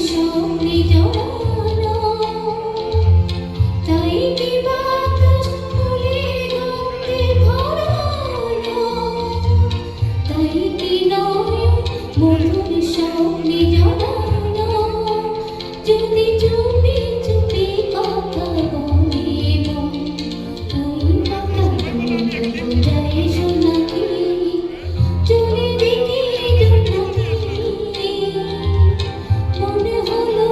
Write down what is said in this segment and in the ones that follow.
স্বপ্নে জড়ানো, তাই কি বাতাস ফুলের গন্ধে ভরানো, তাই কি নয়ন মধুর স্বপ্নে জড়ানো। যদি চুপি চুপি কথা বলে মন, তাই কথা বলতে যায় শোনাকি, চলে দেখি জোনাকি, মনে হলো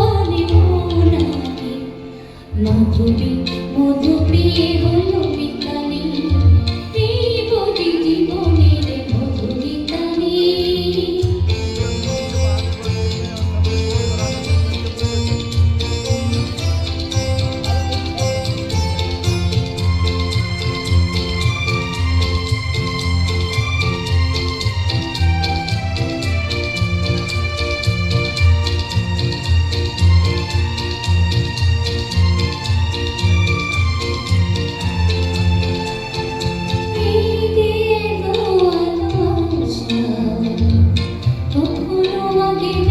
আরে মোনাকি। মাধবী মধু পেয়ে হলো মিতালি, এই বুঝি জীবনের মধুরিতানি। কখনো আগে